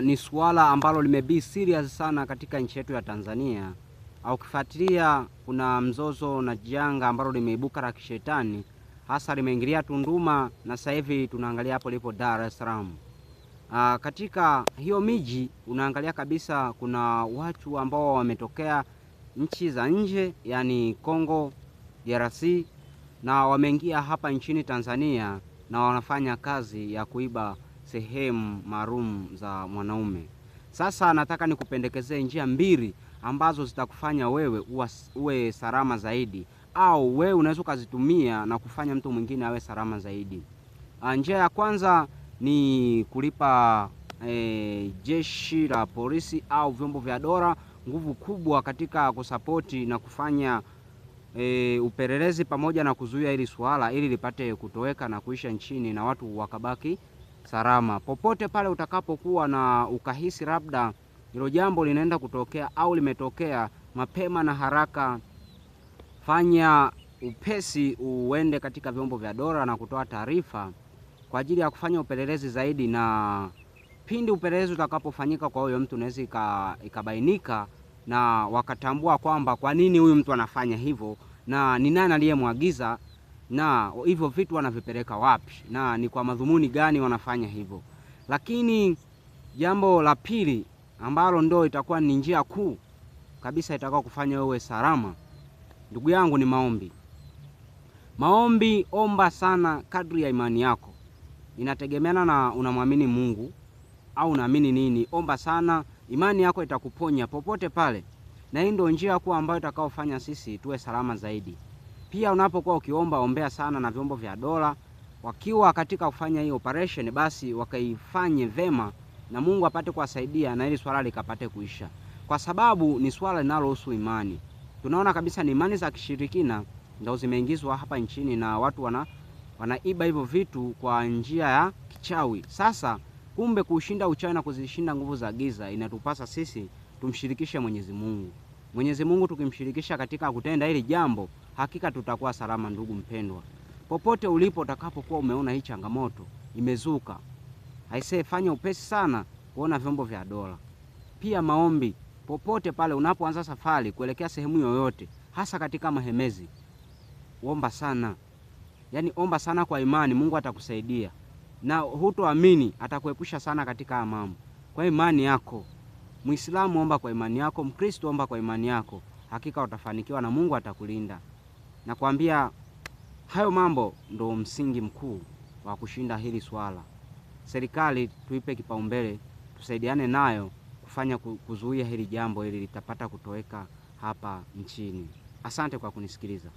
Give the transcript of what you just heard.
ni suala ambalo limebi serious sana katika nchi yetu ya Tanzania. Au kifuatilia kuna mzozo na janga ambalo limeibuka la kishetani, hasa limeingilia Tunduma na sasa hivi tunaangalia hapo lipo Dar es Salaam. Katika hiyo miji unaangalia kabisa kuna watu ambao wametokea nchi za nje, yani Kongo, DRC, na wameingia hapa nchini Tanzania na wanafanya kazi ya kuiba sehemu maalum za mwanaume. Sasa nataka nikupendekezee njia mbili ambazo zitakufanya wewe uwe salama zaidi, au wewe unaweza kuzitumia na kufanya mtu mwingine awe salama zaidi. Njia ya kwanza ni kulipa jeshi la polisi au vyombo vya dola nguvu kubwa katika kusapoti na kufanya upelelezi pamoja na kuzuia hili swala ili lipate kutoweka na kuisha nchini na watu wakabaki salama. Popote pale utakapokuwa na ukahisi labda hilo jambo linaenda kutokea au limetokea, mapema na haraka fanya upesi uende katika vyombo vya dola na kutoa taarifa kwa ajili ya kufanya upelelezi zaidi, na pindi upelelezi utakapofanyika kwa huyo mtu unaweza ikabainika na wakatambua kwamba kwa nini huyu mtu anafanya hivyo na ni nani aliyemwagiza na hivyo vitu wanavipeleka wapi na ni kwa madhumuni gani wanafanya hivyo. Lakini jambo la pili ambalo ndo itakuwa ni njia kuu kabisa itakao kufanya wewe salama, ndugu yangu, ni maombi. Maombi, omba sana kadri ya imani yako. Inategemeana na unamwamini Mungu au unaamini nini. Omba sana, imani yako itakuponya popote pale, na hii ndio njia kuu ambayo itakaofanya sisi tuwe salama zaidi. Pia unapokuwa ukiomba, ombea sana na vyombo vya dola wakiwa katika kufanya hii operation, basi wakaifanye vema na Mungu apate kuwasaidia na ili swala likapate kuisha, kwa sababu ni swala linalohusu imani. Tunaona kabisa ni imani za kishirikina ndio zimeingizwa hapa nchini na watu wanaiba hivyo vitu kwa njia ya kichawi. Sasa kumbe kushinda uchawi na kuzishinda nguvu za giza, inatupasa sisi tumshirikishe Mwenyezi Mungu. Mwenyezi Mungu tukimshirikisha katika kutenda hili jambo, hakika tutakuwa salama. Ndugu mpendwa, popote ulipo utakapokuwa umeona hii changamoto imezuka, aisee, fanya upesi sana kuona vyombo vya dola. Pia maombi, popote pale unapoanza safari kuelekea sehemu yoyote, hasa katika mahemezi, omba sana. Yaani omba sana kwa imani, Mungu atakusaidia na hutoamini atakuepusha sana katika mambo. Kwa imani yako, Muislamu omba kwa imani yako, Mkristo omba kwa imani yako, hakika utafanikiwa na Mungu atakulinda. Nakwambia hayo mambo ndo msingi mkuu wa kushinda hili swala. Serikali tuipe kipaumbele, tusaidiane nayo kufanya kuzuia hili jambo ili litapata kutoweka hapa nchini. Asante kwa kunisikiliza.